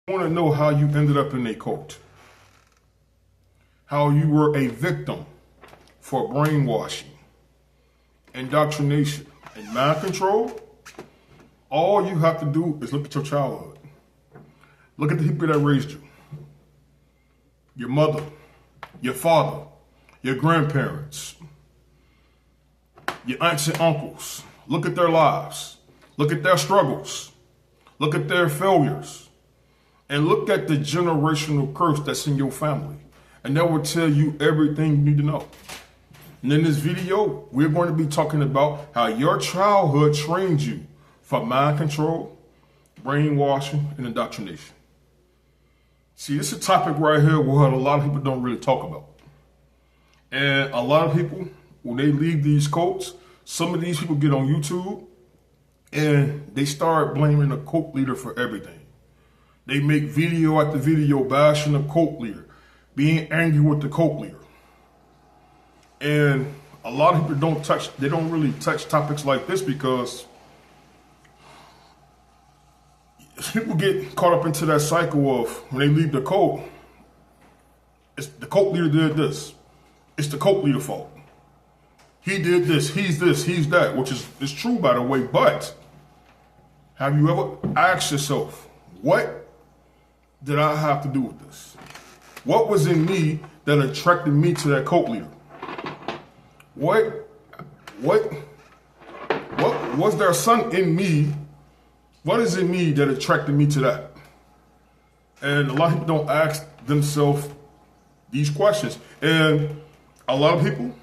I want to know how you ended up in a cult. How you were a victim for brainwashing, indoctrination, and mind control. All you have to do is look at your childhood. Look at the people that raised you. Your mother, your father, your grandparents, your aunts and uncles. Look at their lives. Look at their struggles. Look at their failures. And look at the generational curse that's in your family. And that will tell you everything you need to know. And in this video, we're going to be talking about how your childhood trained you for mind control, brainwashing, and indoctrination. See, this is a topic right here where a lot of people don't really talk about. And a lot of people, when they leave these cults, some of these people get on YouTube and they start blaming the cult leader for everything. They make video after video bashing the cult leader, being angry with the cult leader. And a lot of people don't really touch topics like this because people get caught up into that cycle of when they leave the cult, it's the cult leader did this. It's the cult leader's fault. He did this, he's that, which is true, by the way. But have you ever asked yourself, what did I have to do with this? What was in me that attracted me to that cult leader? What was there something in me? What is in me that attracted me to that? And a lot of people don't ask themselves these questions. And a lot of people,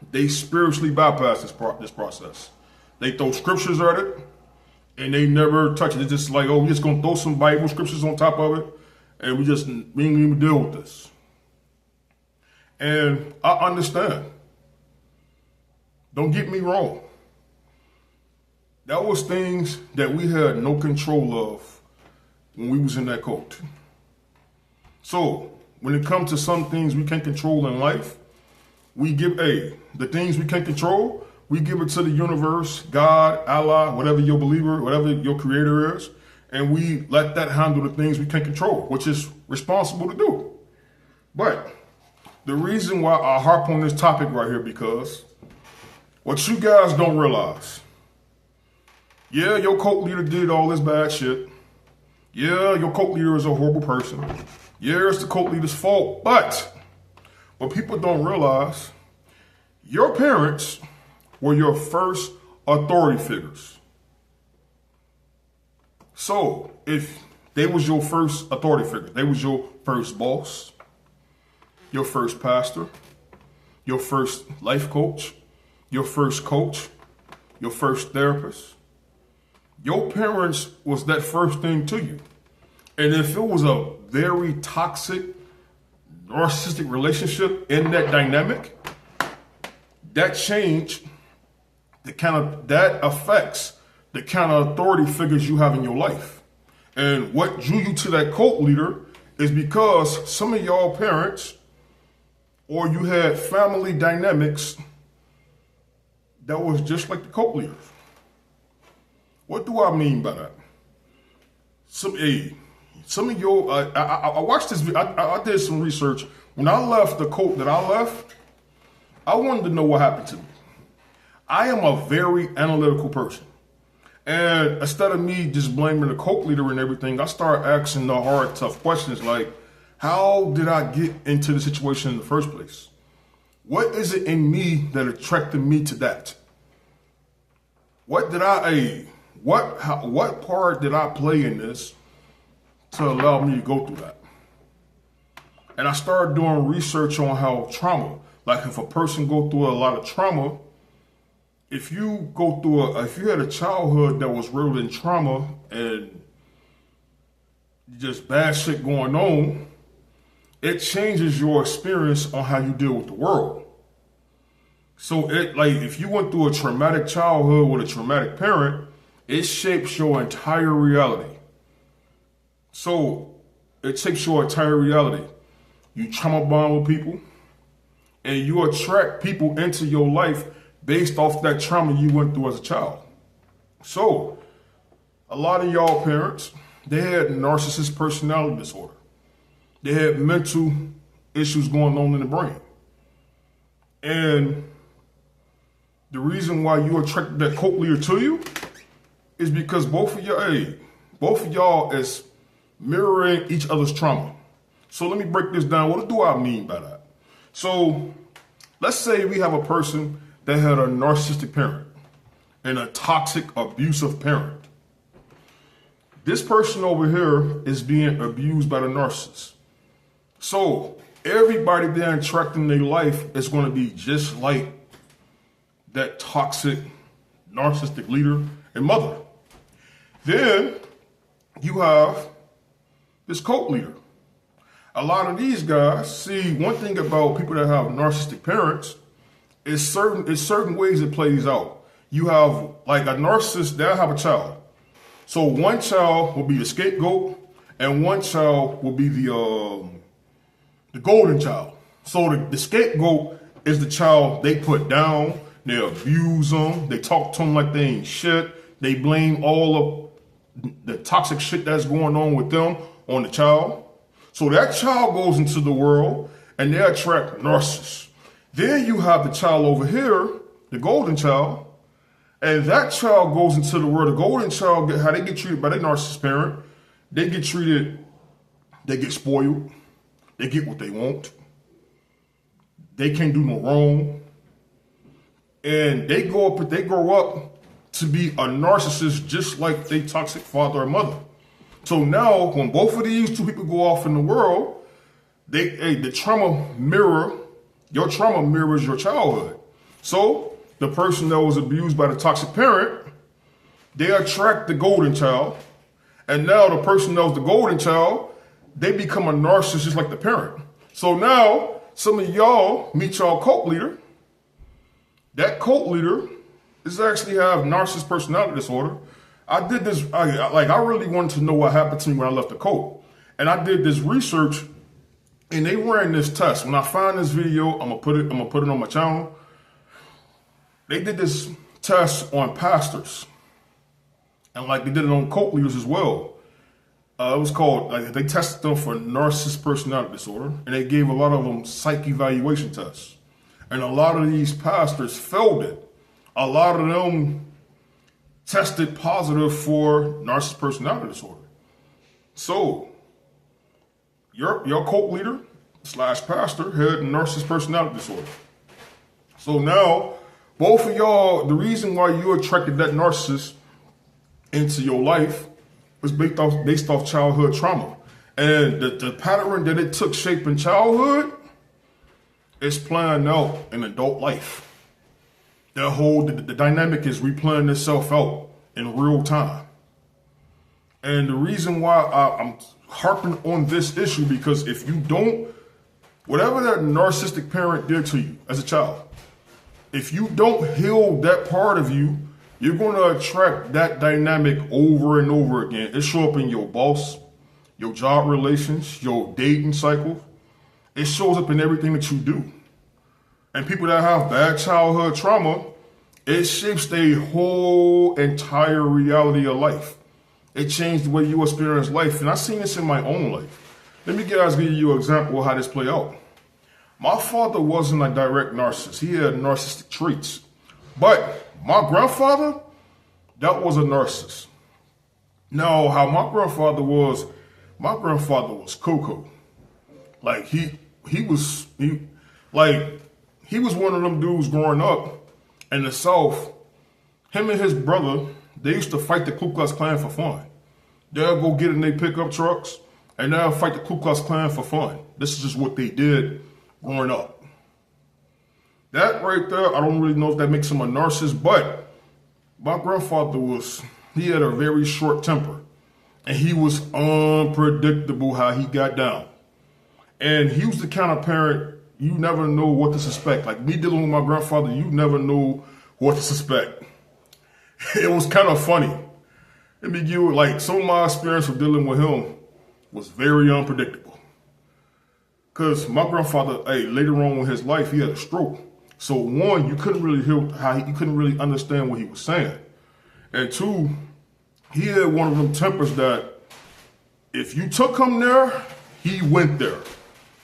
they spiritually bypass this process. They throw scriptures at it and they never touch it. It's just like, oh, we're just going to throw some Bible scriptures on top of it and we ain't even deal with this. And I understand. Don't get me wrong. That was things that we had no control of when we was in that cult. So when it comes to some things we can't control in life, we give the things we can't control, we give it to the universe, God, Allah, whatever your believer, whatever your creator is, and we let that handle the things we can't control, which is responsible to do. But the reason why I harp on this topic right here, because what you guys don't realize, yeah, your cult leader did all this bad shit. Yeah, your cult leader is a horrible person. Yeah, it's the cult leader's fault. But what people don't realize, your parents were your first authority figures. So if they was your first authority figure, they was your first boss, your first pastor, your first life coach, your first coach, your first therapist. Your parents was that first thing to you. And if it was a very toxic, narcissistic relationship in that dynamic, that affects the kind of authority figures you have in your life. And what drew you to that cult leader is because some of y'all parents, or you had family dynamics that was just like the cult leaders. What do I mean by that? Some of your, I watched this, I did some research. When I left the cult that I left, I wanted to know what happened to me. I am a very analytical person. And instead of me just blaming the cult leader and everything, I started asking the hard, tough questions like, how did I get into the situation in the first place? What is it in me that attracted me to that? What part did I play in this to allow me to go through that? And I started doing research on how trauma, like if a person go through a lot of trauma, if you had a childhood that was riddled in trauma and just bad shit going on, it changes your experience on how you deal with the world. So if you went through a traumatic childhood with a traumatic parent, it shapes your entire reality. So it shapes your entire reality. You trauma bond with people and you attract people into your life based off that trauma you went through as a child. So a lot of y'all parents, they had narcissistic personality disorder. They had mental issues going on in the brain. And the reason why you attracted that cult leader to you is because both of y'all is mirroring each other's trauma. So let me break this down. What do I mean by that? So let's say we have a person that had a narcissistic parent and a toxic, abusive parent. This person over here is being abused by the narcissist. So everybody they're attracting in their life is going to be just like that toxic, narcissistic leader and mother. Then you have this cult leader. A lot of these guys, see, one thing about people that have narcissistic parents is certain ways it plays out. You have, like a narcissist, they'll have a child. So one child will be the scapegoat, and one child will be the golden child. So the scapegoat is the child they put down, they abuse them, they talk to them like they ain't shit, they blame all of the toxic shit that's going on with them on the child. So that child goes into the world and they attract narcissists. Then you have the child over here, the golden child, and that child goes into the world. The golden child, how they get treated by their narcissist parent, they get spoiled, they get what they want, they can't do no wrong, and they grow up to be a narcissist just like their toxic father or mother. So now, when both of these two people go off in the world, your trauma mirrors your childhood. So the person that was abused by the toxic parent, they attract the golden child. And now the person that was the golden child, they become a narcissist just like the parent. So now some of y'all meet y'all cult leader. That cult leader is actually have narcissist personality disorder. I did this, I really wanted to know what happened to me when I left the cult. And I did this research and they ran this test. When I find this video, I'm gonna put it on my channel. They did this test on pastors. And like they did it on cult leaders as well. It was called, they tested them for narcissist personality disorder, and they gave a lot of them psych evaluation tests. And a lot of these pastors failed it. A lot of them tested positive for narcissist personality disorder. So, your cult leader / pastor had narcissist personality disorder. So now, both of y'all, the reason why you attracted that narcissist into your life was based off childhood trauma. And the pattern that it took shape in childhood is playing out in adult life. The dynamic is replaying itself out in real time. And the reason why I'm harping on this issue, because if you don't, whatever that narcissistic parent did to you as a child, if you don't heal that part of you, you're going to attract that dynamic over and over again. It shows up in your boss, your job relations, your dating cycle. It shows up in everything that you do. And people that have bad childhood trauma, it shapes their whole entire reality of life. It changed the way you experience life. And I've seen this in my own life. Let me give you an example of how this played out. My father wasn't a direct narcissist. He had narcissistic traits. But my grandfather, that was a narcissist. Now, how my grandfather was cuckoo. Like he was one of them dudes growing up in the South. Him and his brother, they used to fight the Ku Klux Klan for fun. They'll go get in their pickup trucks and they'll fight the Ku Klux Klan for fun. This is just what they did growing up. That right there, I don't really know if that makes him a narcissist, but my grandfather he had a very short temper. And he was unpredictable how he got down. And he was the kind of parent, you never know what to suspect. Like me dealing with my grandfather, you never know what to suspect. It was kind of funny. Let me give you, like, some of my experience of dealing with him was very unpredictable. Because my grandfather, later on in his life, he had a stroke. So one, you couldn't really hear you couldn't really understand what he was saying. And two, he had one of them tempers that if you took him there, he went there.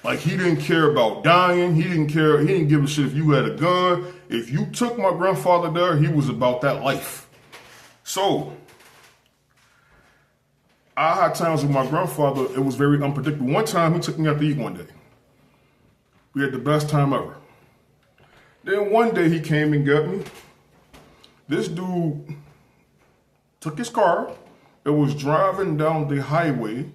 Like, he didn't care about dying. He didn't care. He didn't give a shit if you had a gun. If you took my grandfather there, he was about that life. So, I had times with my grandfather, it was very unpredictable. One time, he took me out to eat one day. We had the best time ever. Then one day, he came and got me. This dude took his car. It was driving down the highway.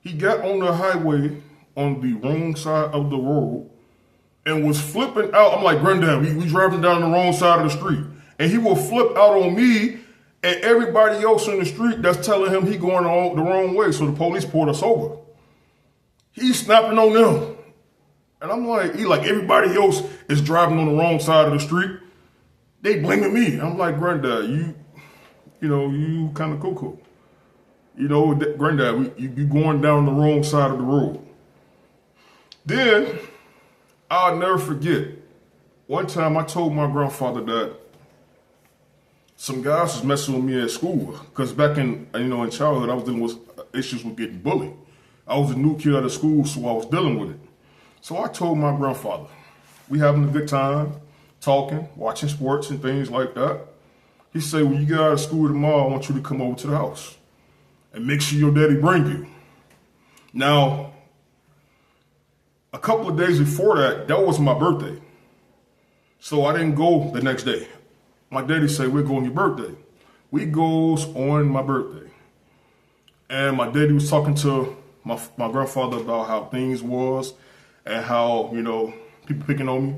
He got on the highway on the wrong side of the road and was flipping out. I'm like, Granddad, we driving down the wrong side of the street. And he will flip out on me and everybody else in the street that's telling him he going the wrong way. So the police pulled us over. He's snapping on them. And I'm like, everybody else is driving on the wrong side of the street. They blaming me. I'm like, Granddad, you kind of cuckoo. Granddad, you going down the wrong side of the road. Then, I'll never forget, one time I told my grandfather that some guys was messing with me at school. Because back in childhood, I was dealing with issues with getting bullied. I was a new kid out of school, so I was dealing with it. So I told my grandfather, we having a good time, talking, watching sports and things like that. He said, when you get out of school tomorrow, I want you to come over to the house and make sure your daddy bring you. Now, a couple of days before that was my birthday. So I didn't go the next day. My daddy said, we're going on your birthday. We goes on my birthday. And my daddy was talking to my grandfather about how things was and how, people picking on me.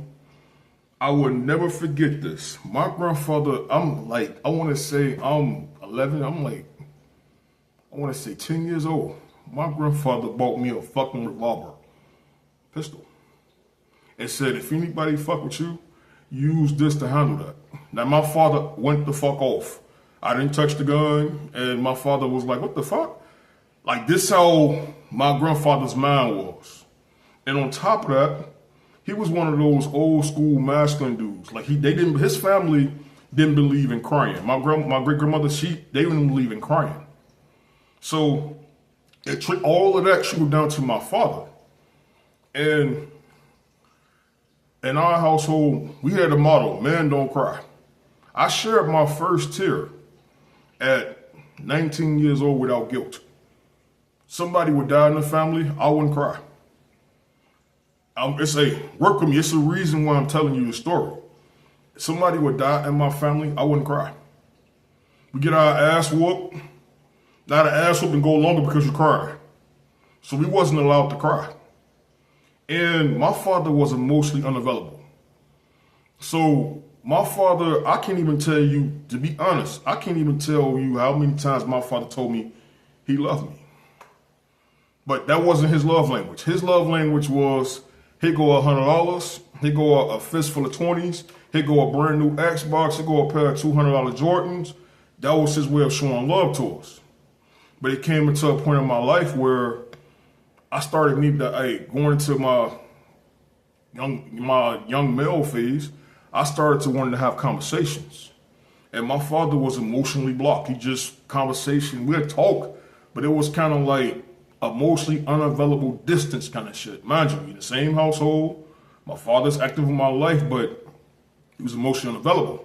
I would never forget this. My grandfather, I'm 11, I want to say 10 years old. My grandfather bought me a fucking revolver. Pistol. And said, if anybody fuck with you, use this to handle that. Now, my father went the fuck off. I didn't touch the gun, and my father was like, what the fuck? Like, this how my grandfather's mind was. And on top of that, he was one of those old school masculine dudes. Like, his family didn't believe in crying. My great-grandmother, they didn't believe in crying. So, all of that trickled down to my father. And in our household, we had a motto, man, don't cry. I shared my first tear at 19 years old without guilt. Somebody would die in the family, I wouldn't cry. Work with me. It's a reason why I'm telling you the story. If somebody would die in my family, I wouldn't cry. We get our ass whooped. Now the ass whooping go longer because you cry. So we wasn't allowed to cry. And my father was emotionally unavailable. So my father, I can't even tell you, to be honest, I can't even tell you how many times my father told me he loved me. But that wasn't his love language. His love language was, here go $100, here go a fistful of 20s, here go a brand new Xbox, here go a pair of $200 Jordans. That was his way of showing love to us. But it came into a point in my life where I started needing to, going into my young male phase, I started to want to have conversations. And my father was emotionally blocked. We had talk, but it was kind of like emotionally unavailable distance kind of shit. Mind you, in the same household, my father's active in my life, but he was emotionally unavailable.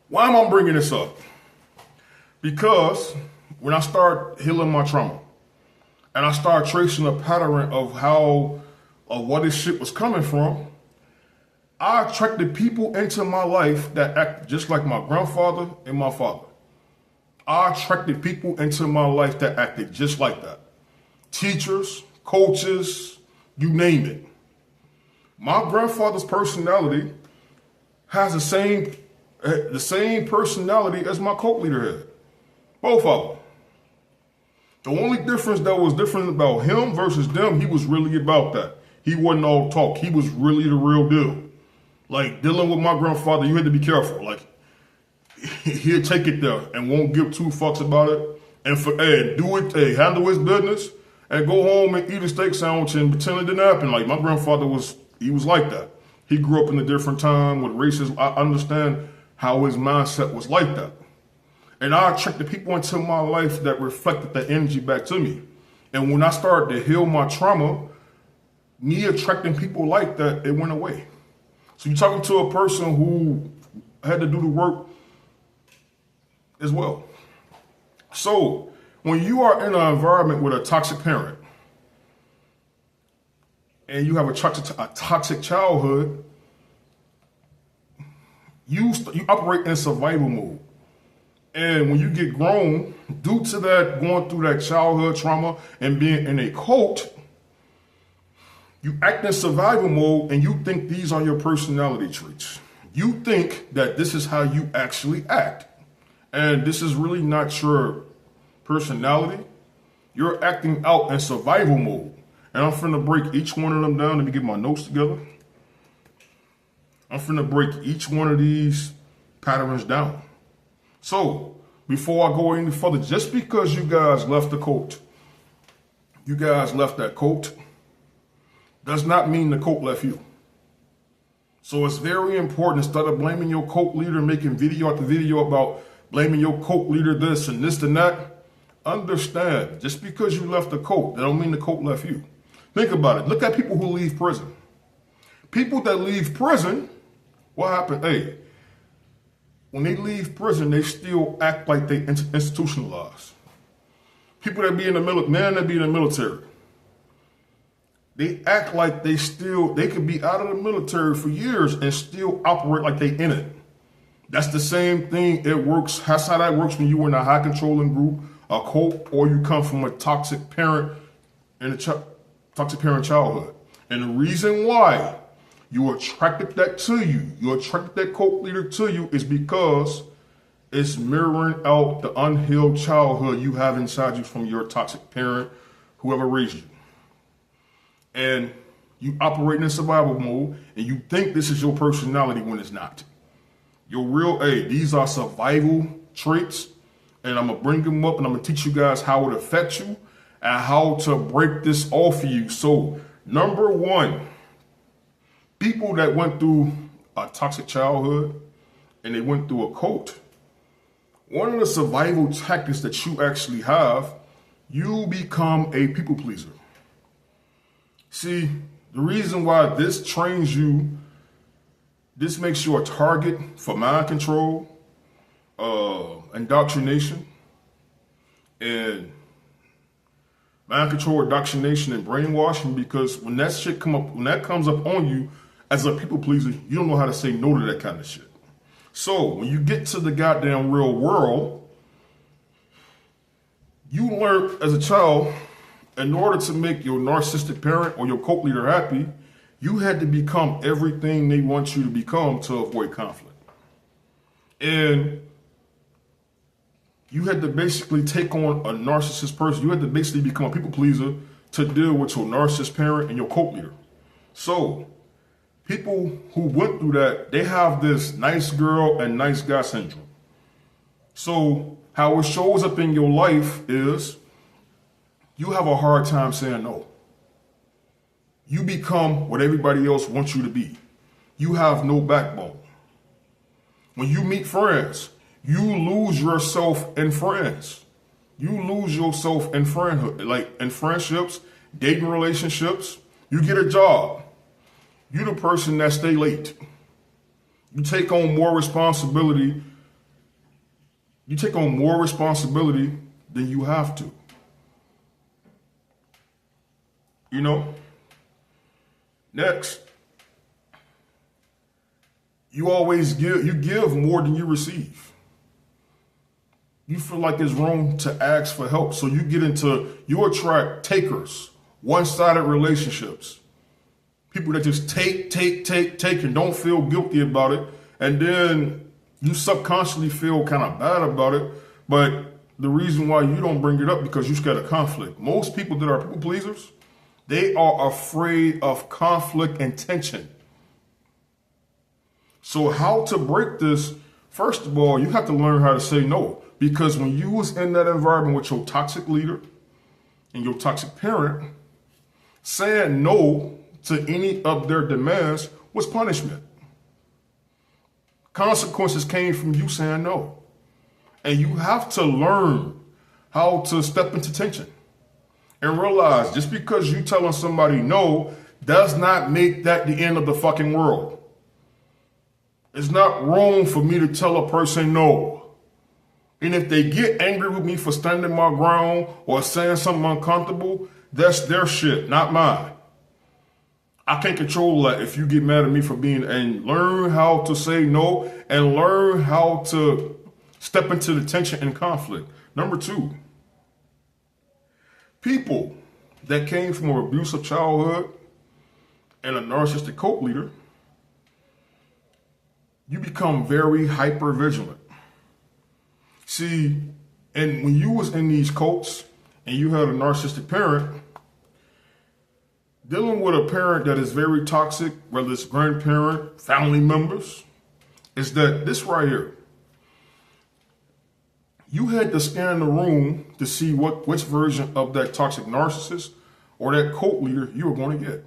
Why am I bringing this up? Because when I start healing my trauma, and I started tracing a pattern of where this shit was coming from, I attracted people into my life that act just like my grandfather and my father. I attracted people into my life that acted just like that. Teachers, coaches, you name it. My grandfather's personality has the same personality as my cult leader had. Both of them. The only difference that was different about him versus them, he was really about that. He wasn't all talk. He was really the real deal. Like, dealing with my grandfather, you had to be careful. Like, he'll take it there and won't give two fucks about it. And handle his business and go home and eat a steak sandwich and pretend it didn't happen. Like, my grandfather was like that. He grew up in a different time with racism. I understand how his mindset was like that. And I attracted people into my life that reflected that energy back to me. And when I started to heal my trauma, me attracting people like that, it went away. So you're talking to a person who had to do the work as well. So when you are in an environment with a toxic parent and you have a toxic childhood, you operate in survival mode. And when you get grown, due to that, going through that childhood trauma and being in a cult, you act in survival mode and you think these are your personality traits. You think that this is how you actually act. And this is really not your personality. You're acting out in survival mode. And I'm finna break each one of them down. Let me get my notes together. I'm finna break each one of these patterns down. So, before I go any further, just because you guys left the cult, you guys left that cult, does not mean the cult left you. So it's very important, instead of blaming your cult leader, making video after video about blaming your cult leader this and this and that, understand, just because you left the cult, that don't mean the cult left you. Think about it. Look at people who leave prison. People that leave prison, what happened? Hey, when they leave prison, they still act like they institutionalized. People that be in the military, they act like they could be out of the military for years and still operate like they in it. That's the same thing. It works. That's how that works when you were in a high controlling group, a cult, or you come from a toxic parent in a toxic parent childhood. And the reason why you attracted that to you, you attracted that cult leader to you, is because it's mirroring out the unhealed childhood you have inside you from your toxic parent, whoever raised you. And you operate in survival mode and you think this is your personality when it's not. Your real, these are survival traits, and I'm gonna bring them up and I'm gonna teach you guys how it affects you and how to break this off of you. So, number one, people that went through a toxic childhood and they went through a cult, one of the survival tactics that you actually have, you become a people pleaser. See, the reason why this trains you, this makes you a target for mind control, indoctrination, and mind control, indoctrination, and brainwashing, because when that shit comes up on you as a people pleaser, you don't know how to say no to that kind of shit. So when you get to the goddamn real world, you learn as a child, in order to make your narcissistic parent or your cult leader happy, you had to become everything they want you to become to avoid conflict. And you had to basically take on a narcissist person. You had to basically become a people pleaser to deal with your narcissist parent and your cult leader. So people who went through that, they have this nice girl and nice guy syndrome. So how it shows up in your life is you have a hard time saying no. You become what everybody else wants you to be. You have no backbone. When you meet friends, you lose yourself in friends. You lose yourself in friendhood, like in friendships, dating relationships. You get a job. You're the person that stay late. You take on more responsibility. You take on more responsibility than you have to. You know? Next, you give more than you receive. You feel like it's wrong to ask for help. So you attract takers, one-sided relationships. People that just take, and don't feel guilty about it. And then you subconsciously feel kind of bad about it. But the reason why you don't bring it up, because you're scared of conflict. Most people that are people pleasers, they are afraid of conflict and tension. So how to break this? First of all, you have to learn how to say no. Because when you was in that environment with your toxic leader and your toxic parent, saying no to any of their demands was punishment. Consequences came from you saying no. And you have to learn how to step into tension. And realize just because you telling somebody no does not make that the end of the fucking world. It's not wrong for me to tell a person no. And if they get angry with me for standing my ground or saying something uncomfortable, that's their shit, not mine. I can't control that if you get mad at me for being, and learn how to say no and learn how to step into the tension and conflict. Number 2, people that came from an abusive childhood and a narcissistic cult leader, you become very hyper vigilant. See, and when you was in these cults and you had a narcissistic parent, dealing with a parent that is very toxic, whether it's grandparent, family members, is that this right here. You had to scan the room to see which version of that toxic narcissist or that cult leader you were going to get.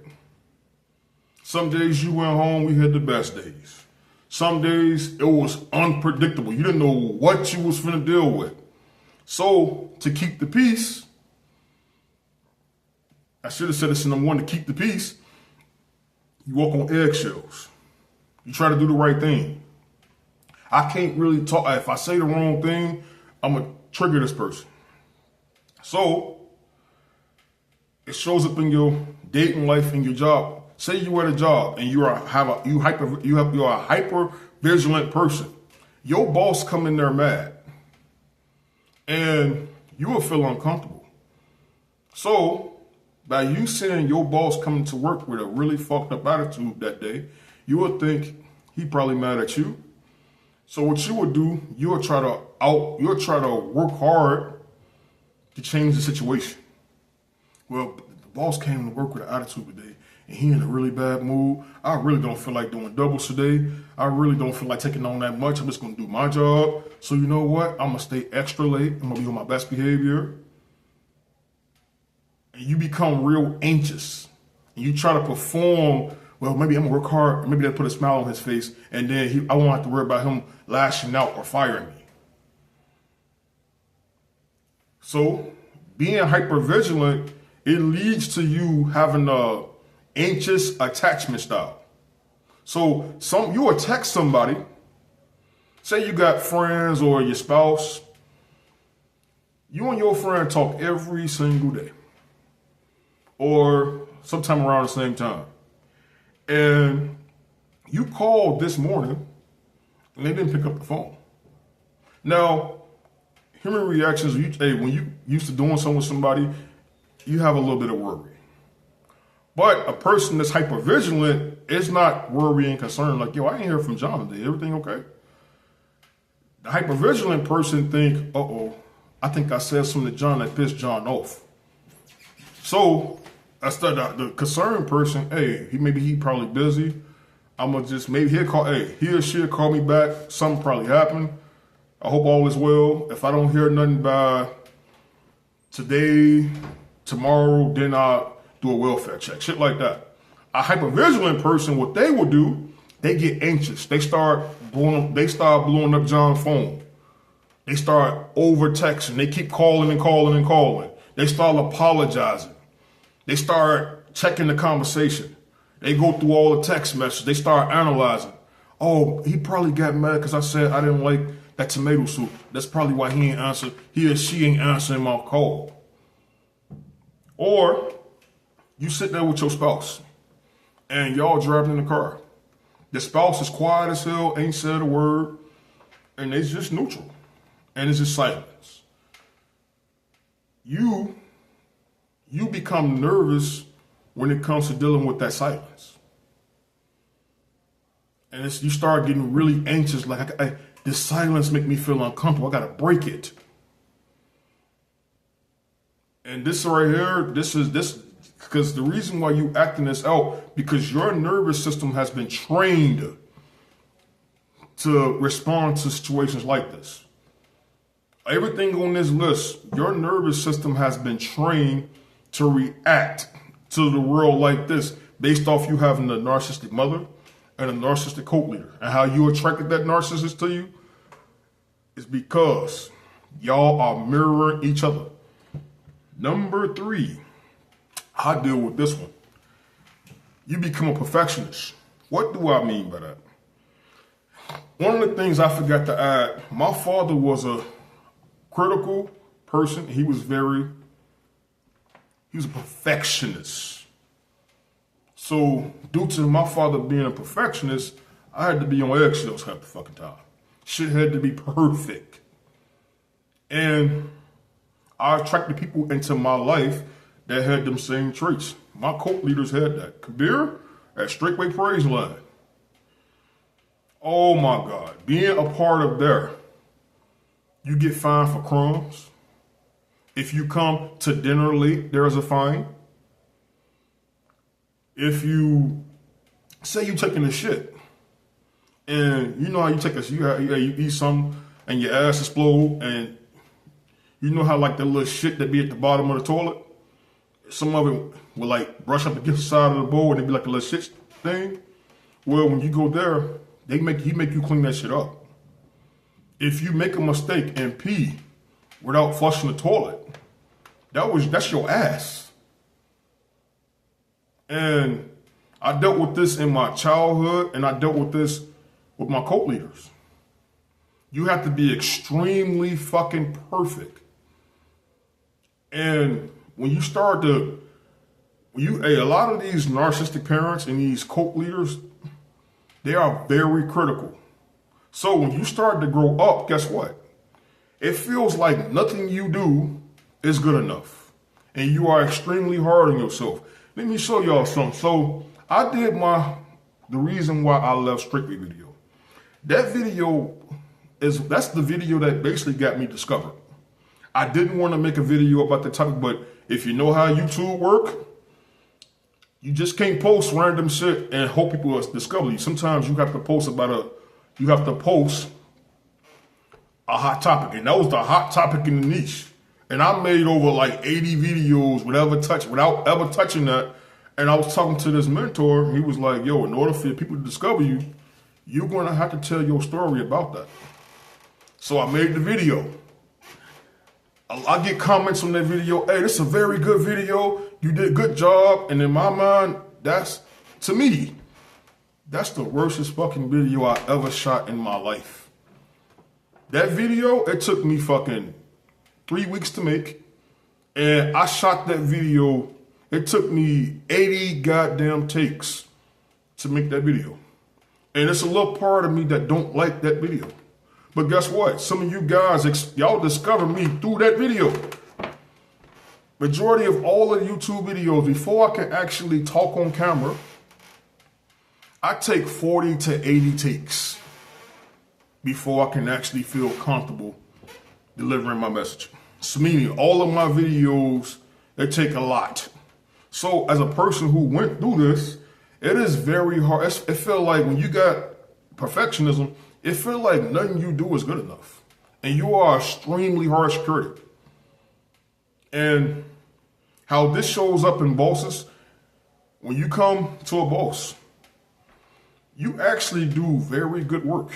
Some days you went home, we had the best days. Some days it was unpredictable. You didn't know what you was finna deal with. So to keep the peace, I should have said this in number 1, to keep the peace, you walk on eggshells. You try to do the right thing. I can't really talk. If I say the wrong thing, I'm going to trigger this person. So it shows up in your dating life and your job. Say you at a job and you're a hyper vigilant person. Your boss come in there mad and you will feel uncomfortable. So by you seeing your boss coming to work with a really fucked up attitude that day, you would think he probably mad at you. So what you would do, you'll try to work hard to change the situation. Well, the boss came to work with an attitude today, and he in a really bad mood. I really don't feel like doing doubles today. I really don't feel like taking on that much. I'm just gonna do my job. So you know what? I'm gonna stay extra late. I'm gonna be on my best behavior. And you become real anxious. And you try to perform, well, maybe I'm gonna work hard, maybe they'll put a smile on his face, and then I won't have to worry about him lashing out or firing me. So being hypervigilant, it leads to you having a anxious attachment style. So you will text somebody, say you got friends or your spouse, you and your friend talk every single day or sometime around the same time. And you called this morning and they didn't pick up the phone. Now, human reactions, when you used to doing something with somebody, you have a little bit of worry. But a person that's hypervigilant is not worrying, concerned, like, yo, I ain't hear from John today. Everything okay? The hypervigilant person think, uh-oh, I think I said something to John that pissed John off. So the concerned person, hey, he probably busy. Maybe he'll call, he or she'll call me back. Something probably happened. I hope all is well. If I don't hear nothing by today, tomorrow, then I'll do a welfare check, shit like that. A hypervigilant person, what they will do, they get anxious. They start blowing up John's phone. They start over texting. They keep calling and calling and calling. They start apologizing. They start checking the conversation. They go through all the text messages. They start analyzing. Oh, he probably got mad because I said I didn't like that tomato soup. That's probably why he or she ain't answering my call. Or you sit there with your spouse and y'all driving in the car. The spouse is quiet as hell, ain't said a word, and it's just neutral. And it's just silence. You become nervous when it comes to dealing with that silence. And you start getting really anxious, like, this silence make me feel uncomfortable. I gotta break it. And this right here, this because the reason why you acting this out, because your nervous system has been trained to respond to situations like this. Everything on this list, your nervous system has been trained to react to the world like this based off you having a narcissistic mother and a narcissistic cult leader. And how you attracted that narcissist to you is because y'all are mirroring each other. Number 3, I deal with this one. You become a perfectionist. What do I mean by that? One of the things I forgot to add, my father was a critical person. He was a perfectionist. So due to my father being a perfectionist, I had to be on eggshells half the fucking time. Shit had to be perfect. And I attracted people into my life that had them same traits. My cult leaders had that. Kabir at Straightway Praise Line. Oh my God. Being a part of there, you get fined for crumbs. If you come to dinner late, there's a fine. If you say you're taking a shit, and you know how you take a shit, you eat something and your ass explode, and you know how like that little shit that be at the bottom of the toilet, some of it will like brush up against the side of the bowl and it be like a little shit thing. Well, when you go there, he make you clean that shit up. If you make a mistake and pee without flushing the toilet, that's your ass. And I dealt with this in my childhood, and I dealt with this with my cult leaders. You have to be extremely fucking perfect. And when you start to, a lot of these narcissistic parents and these cult leaders, they are very critical. So when you start to grow up, guess what? It feels like nothing you do is good enough. And you are extremely hard on yourself. Let me show y'all something. So I did the reason why I left Strictly video. That video that's the video that basically got me discovered. I didn't want to make a video about the topic, but if you know how YouTube work, you just can't post random shit and hope people will discover you. Sometimes you have to post a hot topic, and that was the hot topic in the niche. And I made over like 80 videos without ever touching that. And I was talking to this mentor. He was like, yo, in order for people to discover you, you're going to have to tell your story about that. So I made the video. I get comments on that video. Hey, this is a very good video. You did a good job. And in my mind, to me, that's the worstest fucking video I ever shot in my life. That video, it took me fucking 3 weeks to make. And I shot that video. It took me 80 goddamn takes to make that video. And it's a little part of me that don't like that video. But guess what? Some of you guys, y'all discovered me through that video. Majority of all of the YouTube videos, before I can actually talk on camera, I take 40 to 80 takes before I can actually feel comfortable delivering my message. So meaning all of my videos, they take a lot. So as a person who went through this, it is very hard. It feels like when you got perfectionism, it feels like nothing you do is good enough. And you are extremely harsh critic. And how this shows up in bosses, when you come to a boss, you actually do very good work.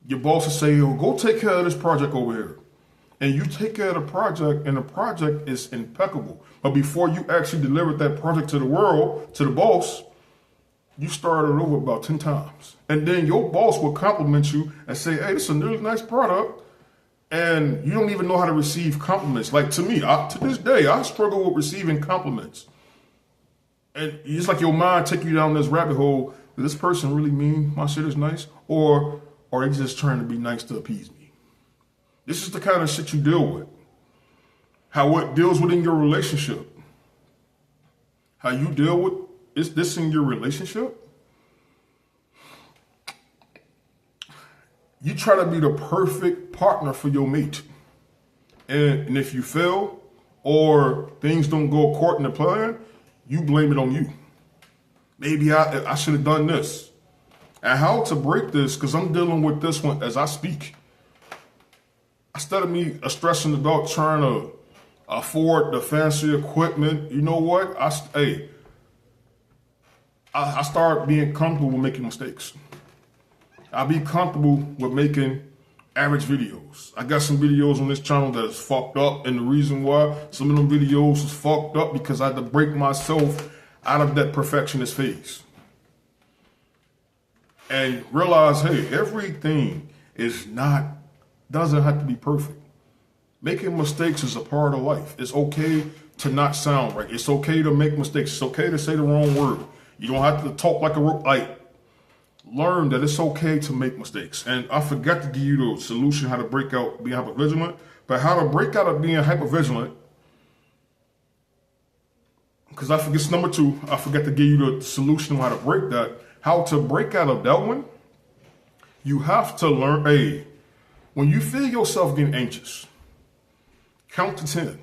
Your boss will say, oh, go take care of this project over here. And you take care of the project, and the project is impeccable. But before you actually deliver that project to the world, to the boss, you started over about 10 times. And then your boss will compliment you and say, hey, this is a really nice product. And you don't even know how to receive compliments. Like to me, to this day, I struggle with receiving compliments. And it's like your mind take you down this rabbit hole. Does this person really mean my shit is nice? Or are they just trying to be nice to appease me? This is the kind of shit you deal with. How it deals within your relationship. How you deal with, is this in your relationship? You try to be the perfect partner for your mate. And if you fail or things don't go according to plan, you blame it on you. Maybe I should have done this. And how to break this, because I'm dealing with this one as I speak. Instead of me a stressing adult trying to afford the fancy equipment, you know what? I start being comfortable with making mistakes. I be comfortable with making average videos. I got some videos on this channel that is fucked up, and the reason why some of them videos was fucked up because I had to break myself out of that perfectionist phase. And realize, hey, everything doesn't have to be perfect. Making mistakes is a part of life. It's okay to not sound right. It's okay to make mistakes. It's okay to say the wrong word. You don't have to talk learn that it's okay to make mistakes. And I forgot to give you the solution how to break out being hypervigilant, but how to break out of being hypervigilant, because I forget number 2, I forgot to give you the solution on how to break that. How to break out of that one, you have to learn, when you feel yourself getting anxious, count to 10.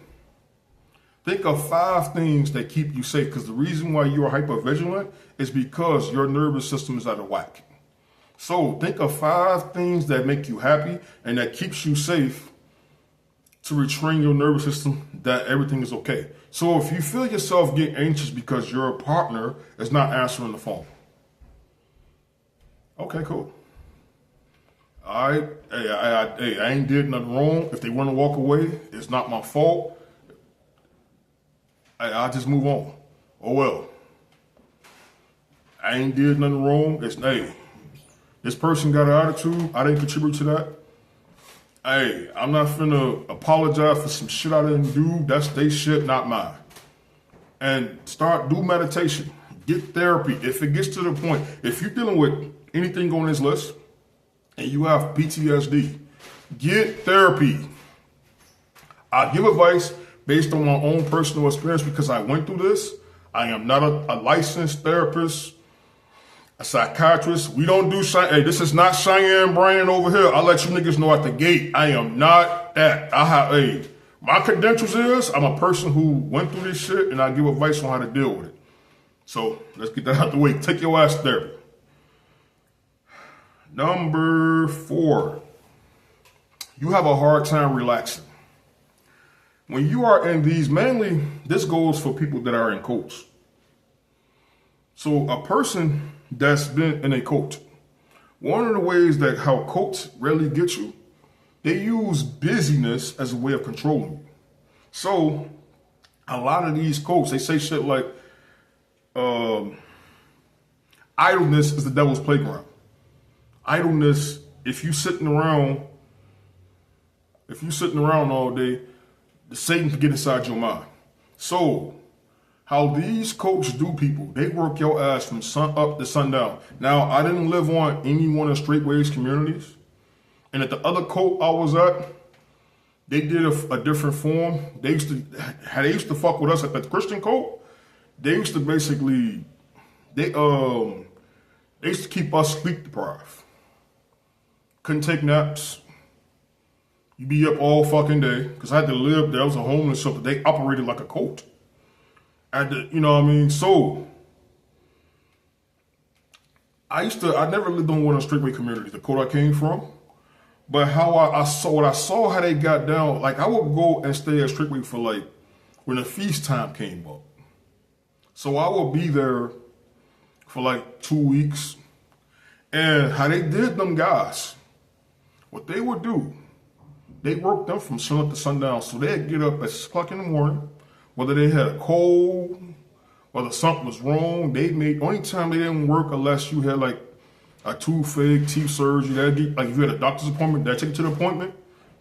Think of 5 things that keep you safe, because the reason why you are hypervigilant is because your nervous system is out of whack. So think of 5 things that make you happy and that keeps you safe to retrain your nervous system that everything is okay. So if you feel yourself getting anxious because your partner is not answering the phone, okay, cool. All right, I ain't did nothing wrong. If they want to walk away, it's not my fault. I'll just move on. Oh well. I ain't did nothing wrong. This person got an attitude. I didn't contribute to that. I'm not finna apologize for some shit I didn't do. That's their shit, not mine. And do meditation. Get therapy. If it gets to the point, if you're dealing with anything on this list and you have PTSD, get therapy. I give advice based on my own personal experience because I went through this. I am not a licensed therapist, a psychiatrist. We don't do this is not Cheyenne Bryan over here. I'll let you niggas know at the gate. I am not that. My credentials is I'm a person who went through this shit and I give advice on how to deal with it. So let's get that out the way. Take your ass therapy. Number 4, you have a hard time relaxing. When you are in these, mainly this goes for people that are in cults. So a person that's been in a cult, one of the ways that how cults really get you, they use busyness as a way of controlling you. So a lot of these cults, they say shit like, idleness is the devil's playground. Idleness, if you sitting around all day, Satan can get inside your mind. So how these cults do people, they work your ass from sun up to sundown. Now, I didn't live on any one of Straightways communities. And at the other cult I was at, they did a different form. They used to fuck with us at the Christian cult. They used to basically, they used to keep us sleep deprived. Couldn't take naps. You be up all fucking day, because I had to live there. I was a homeless shelter. They operated like a cult. You know what I mean? So, I never lived on one of the Straightway communities, the cult I came from. But how I saw how they got down, like I would go and stay at Straightway for when the feast time came up. So I would be there for 2 weeks. And how they did them guys, what they would do, they worked them from sun up to sundown. So they'd get up at 6 o'clock in the morning, whether they had a cold, whether something was wrong. Only time they didn't work unless you had a toothache, teeth surgery. If you had a doctor's appointment, they'd take you to the appointment,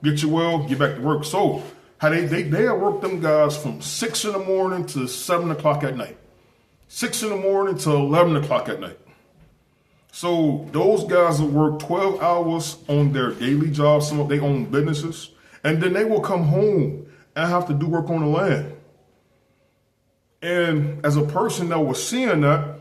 get you well, get back to work. So how they had worked them guys from 6 in the morning to 7 o'clock at night. 6 in the morning to 11 o'clock at night. So those guys will work 12 hours on their daily jobs, some of their own businesses, and then they will come home and have to do work on the land. And as a person that was seeing that,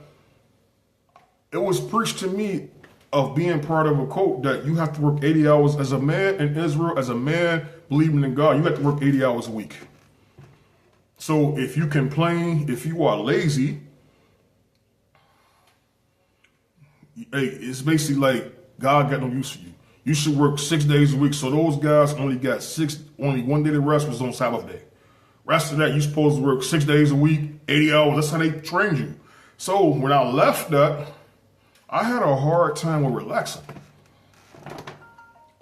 it was preached to me of being part of a cult that you have to work 80 hours as a man in Israel, as a man believing in God, you have to work 80 hours a week. So if you complain, if you are lazy, it's basically like God got no use for you. You should work 6 days a week. So those guys only 1 day to rest was on Sabbath day. Rest of that, you're supposed to work 6 days a week, 80 hours. That's how they trained you. So when I left that, I had a hard time with relaxing.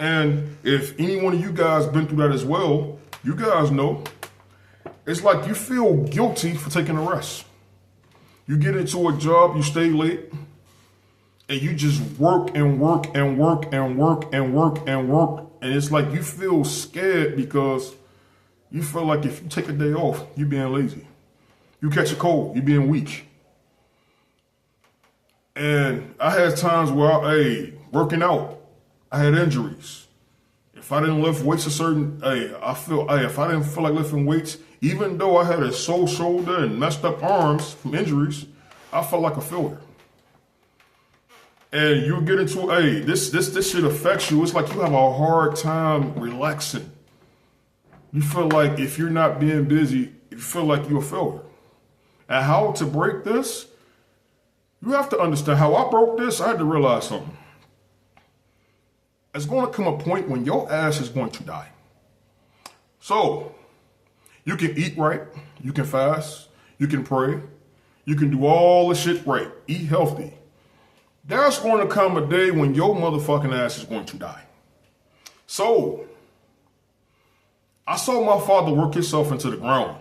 And if any one of you guys been through that as well, you guys know it's like you feel guilty for taking a rest. You get into a job, you stay late, and you just work and work and work and work and work and work. And it's like you feel scared because you feel like if you take a day off, you're being lazy. You catch a cold, you're being weak. And I had times where, working out, I had injuries. If I didn't lift weights if I didn't feel like lifting weights, even though I had a sore shoulder and messed up arms from injuries, I felt like a failure. And you get into, this shit affects you. It's like you have a hard time relaxing. You feel like if you're not being busy, you feel like you're a failure. And how to break this? You have to understand how I broke this. I had to realize something. It's going to come a point when your ass is going to die. So, you can eat right, you can fast, you can pray, you can do all the shit right, eat healthy. There's going to come a day when your motherfucking ass is going to die. So, I saw my father work himself into the ground.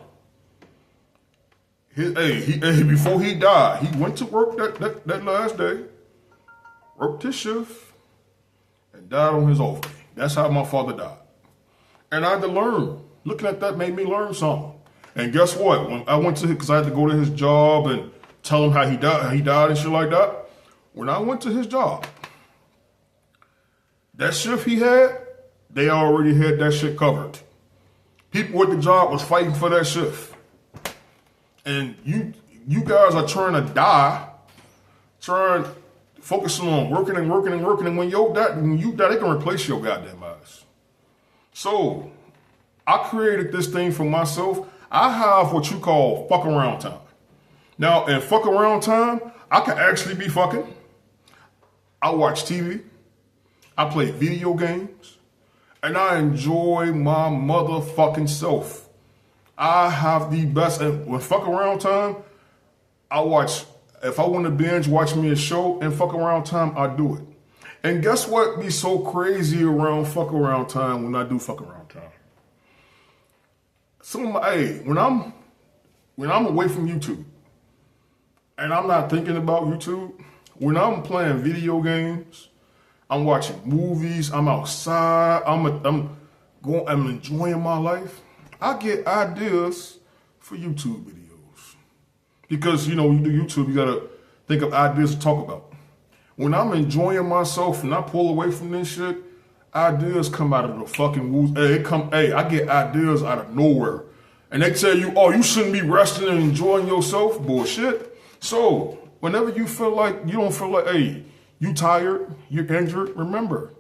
Before he died, he went to work that last day, worked his shift, and died on his off day. That's how my father died. And I had to learn. Looking at that made me learn something. And guess what? When I went to, because I had to go to his job and tell him how he died and shit like that. When I went to his job, that shift he had, they already had that shit covered. People at the job was fighting for that shift. And you guys are trying to die, focusing on working and working and working. And when you die, they can replace your goddamn ass. So I created this thing for myself. I have what you call fuck around time. Now, in fuck around time, I can actually be fucking. I watch TV. I play video games. And I enjoy my motherfucking self. I have the best. And with fuck around time, I watch. If I want to binge watch me a show and fuck around time, I do it. And guess what be so crazy around fuck around time when I do fuck around time? When I'm away from YouTube and I'm not thinking about YouTube, when I'm playing video games, I'm watching movies, I'm outside, I'm enjoying my life, I get ideas for YouTube videos. Because, you do YouTube, you gotta think of ideas to talk about. When I'm enjoying myself and I pull away from this shit, ideas come out of the fucking woods. I get ideas out of nowhere. And they tell you, you shouldn't be resting and enjoying yourself. Bullshit. So, whenever you feel like, you don't feel like, you tired, you're injured, remember,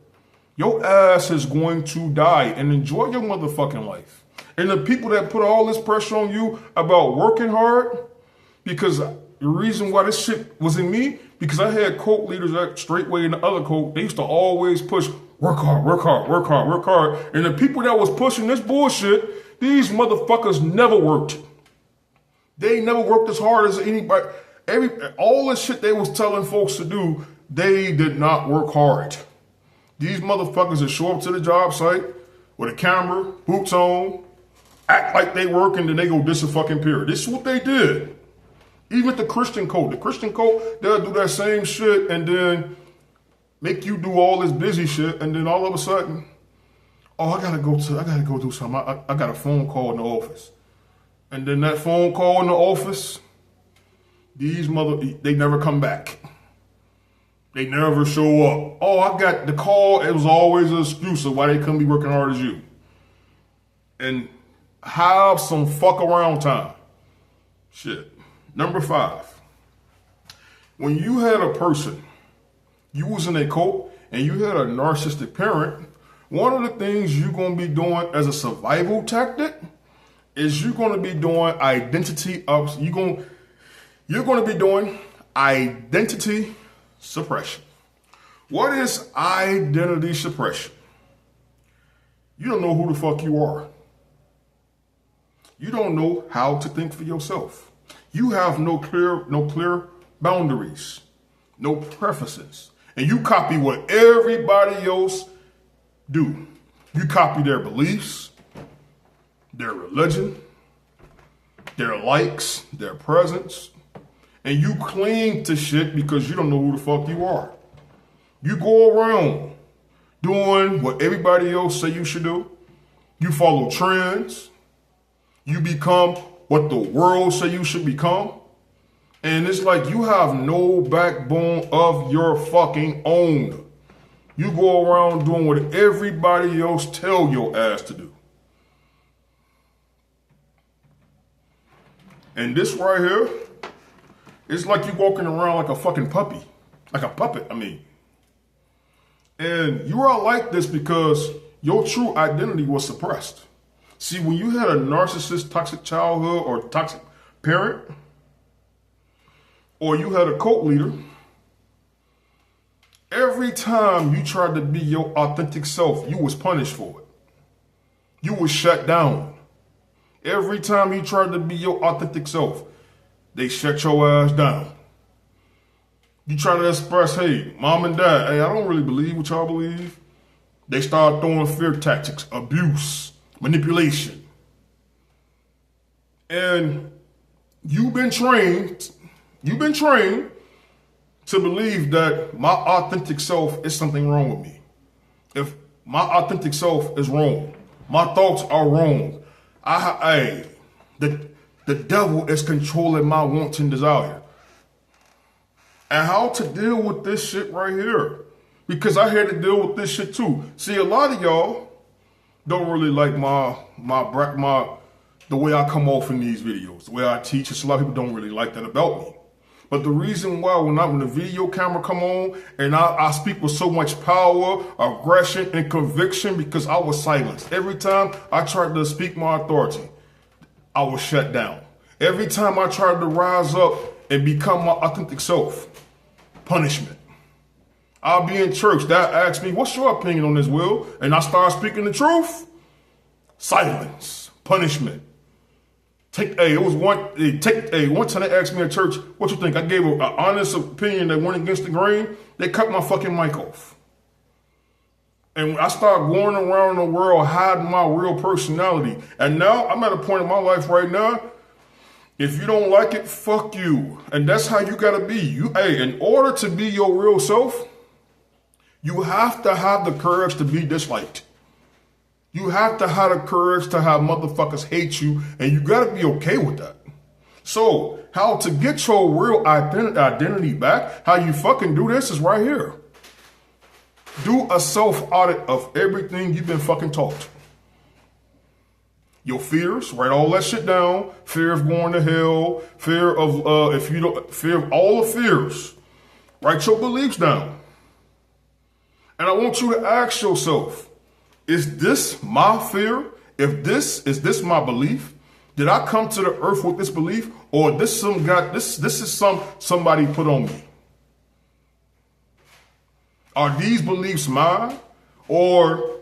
your ass is going to die, and enjoy your motherfucking life. And the people that put all this pressure on you about working hard, because the reason why this shit was in me, because I had cult leaders at Straightway and the other cult, they used to always push, work hard, work hard, work hard, work hard. And the people that was pushing this bullshit, these motherfuckers never worked. They never worked as hard as anybody. All the shit they was telling folks to do, they did not work hard. These motherfuckers that show up to the job site with a camera, boots on, act like they work, and then they go dis-a-fucking-peer. This is what they did. Even the Christian cult. The Christian cult, they'll do that same shit and then make you do all this busy shit, and then all of a sudden, I gotta go do something. I got a phone call in the office. And then that phone call in the office, they never come back. They never show up. I got the call. It was always an excuse of why they couldn't be working hard as you. And have some fuck around time. Shit. Number 5. When you had a person, you was in a cult, and you had a narcissistic parent, one of the things you're going to be doing as a survival tactic is you're going to be doing you're going to be doing identity suppression. What is identity suppression? You don't know who the fuck you are. You don't know how to think for yourself. You have no clear boundaries, no preferences. And you copy what everybody else do. You copy their beliefs, their religion, their likes, their presence, and you cling to shit because you don't know who the fuck you are. You go around doing what everybody else say you should do. You follow trends. You become what the world say you should become. And it's like you have no backbone of your fucking own. You go around doing what everybody else tell your ass to do. And this right here, it's like you walking around like a fucking puppy. Like a puppet, I mean. And you are like this because your true identity was suppressed. See, when you had a narcissist, toxic childhood or toxic parent, or you had a cult leader, every time you tried to be your authentic self, you was punished for it. You was shut down. Every time you tried to be your authentic self, they shut your ass down. You try to express, hey, mom and dad, hey, I don't really believe what y'all believe. They start throwing fear tactics, abuse, manipulation. And you've been trained to believe that my authentic self is something wrong with me. If my authentic self is wrong, my thoughts are wrong, the devil is controlling my wants and desire. And how to deal with this shit right here. Because I had to deal with this shit too. See, a lot of y'all don't really like the way I come off in these videos, the way I teach. A lot of people don't really like that about me. But the reason why when the video camera come on and I speak with so much power, aggression, and conviction, because I was silenced. Every time I tried to speak my authority, I was shut down. Every time I tried to rise up and become my authentic self, punishment. I'll be in church. Dad asks me, what's your opinion on this, Will? And I start speaking the truth. Silence. Punishment. One time they asked me at church, what you think? I gave an honest opinion that went against the grain. They cut my fucking mic off. And I started going around the world hiding my real personality. And now I'm at a point in my life right now, if you don't like it, fuck you. And that's how you gotta be. In order to be your real self, you have to have the courage to be disliked. You have to have the courage to have motherfuckers hate you, and you gotta be okay with that. So, how to get your real identity back, how you fucking do this is right here. Do a self-audit of everything you've been fucking taught. Your fears, write all that shit down. Fear of going to hell, fear of all the fears. Write your beliefs down. And I want you to ask yourself, is this my fear? Is this my belief? Did I come to the earth with this belief, or this is somebody put on me? Are these beliefs mine, or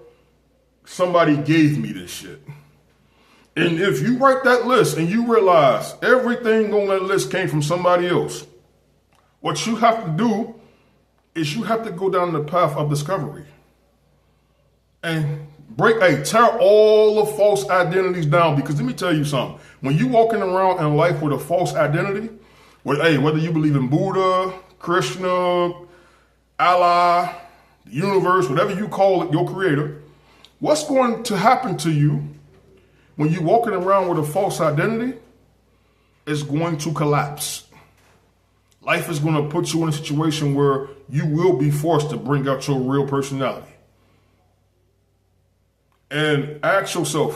somebody gave me this shit? And if you write that list and you realize everything on that list came from somebody else, what you have to do is you have to go down the path of discovery and tear all the false identities down. Because let me tell you something. When you walking around in life with a false identity, whether you believe in Buddha, Krishna, Allah, the universe, whatever you call it, your creator, what's going to happen to you when you're walking around with a false identity is going to collapse. Life is going to put you in a situation where you will be forced to bring out your real personality. And ask yourself,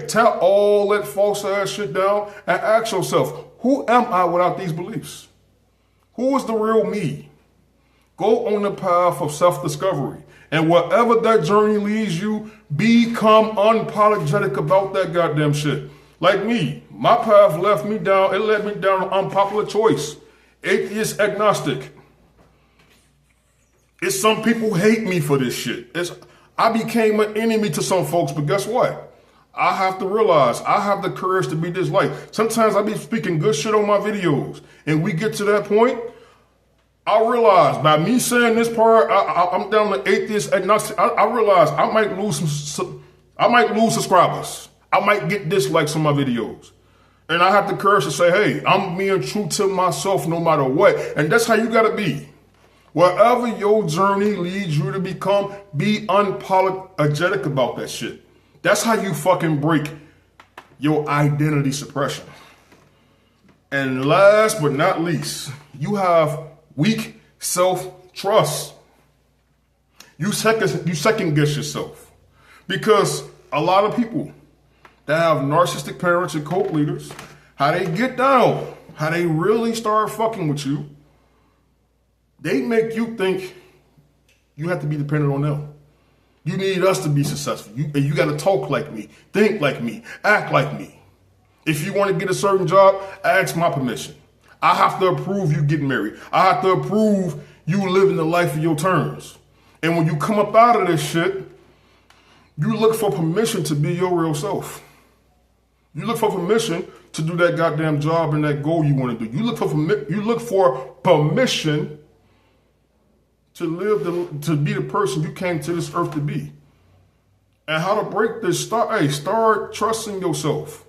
tear all that false ass shit down and ask yourself, who am I without these beliefs? Who is the real me? Go on the path of self-discovery. And wherever that journey leads you, become unapologetic about that goddamn shit. Like me, my path led me down an unpopular choice. Atheist agnostic. It's some people hate me for this shit. I became an enemy to some folks, but guess what? I have to realize I have the courage to be disliked. Sometimes I be speaking good shit on my videos, and we get to that point, I realize by me saying this part, I'm down to atheist agnostic. I realize I might lose subscribers. I might get dislikes on my videos. And I have the courage to say, hey, I'm being true to myself no matter what. And that's how you gotta be. Wherever your journey leads you to become, be unapologetic about that shit. That's how you fucking break your identity suppression. And last but not least, you have weak self-trust. You second guess yourself. Because a lot of people that have narcissistic parents and cult leaders, how they get down, how they really start fucking with you, they make you think you have to be dependent on them. You need us to be successful. You got to talk like me, think like me, act like me. If you want to get a certain job, ask my permission. I have to approve you getting married. I have to approve you living the life of your terms. And when you come up out of this shit, you look for permission to be your real self. You look for permission to do that goddamn job and that goal you want to do. You look for permission to be the person you came to this earth to be. And how to break this, start trusting yourself.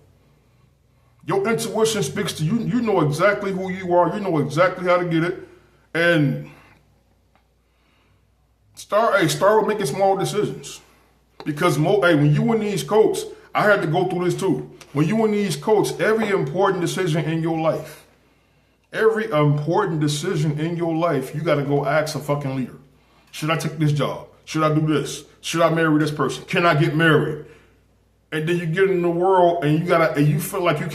Your intuition speaks to you. You know exactly who you are. You know exactly how to get it. And start with making small decisions. Because when you in these coats, I had to go through this too. When you in these coats, every important decision in your life, you got to go ask a fucking leader. Should I take this job? Should I do this? Should I marry this person? Can I get married? And then you get in the world and you feel like you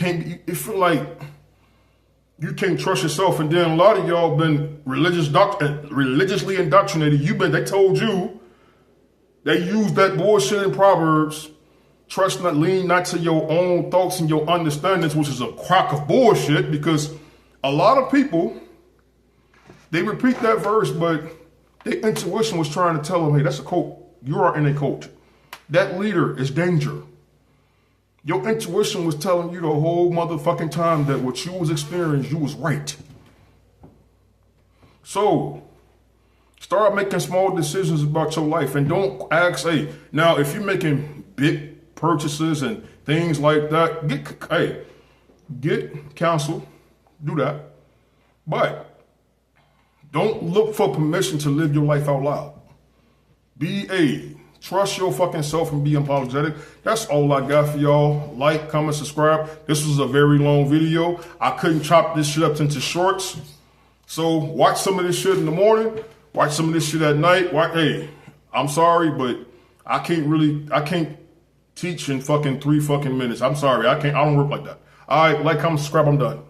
can't trust yourself. And then a lot of y'all been religiously indoctrinated. They told you, they use that bullshit in Proverbs, trust not, lean not to your own thoughts and your understandings, which is a crock of bullshit, because a lot of people, they repeat that verse, but their intuition was trying to tell them, hey, that's a cult. You are in a cult. That leader is danger. Your intuition was telling you the whole motherfucking time that what you was experiencing, you was right. So, start making small decisions about your life and don't ask, now if you're making big purchases and things like that, get counsel, do that. But don't look for permission to live your life out loud. Trust your fucking self and be unapologetic. That's all I got for y'all. Like, comment, subscribe. This was a very long video. I couldn't chop this shit up into shorts. So watch some of this shit in the morning. Watch some of this shit at night. I'm sorry, but I can't teach in fucking 3 fucking minutes. I'm sorry. I don't work like that. All right, like, comment, subscribe. I'm done.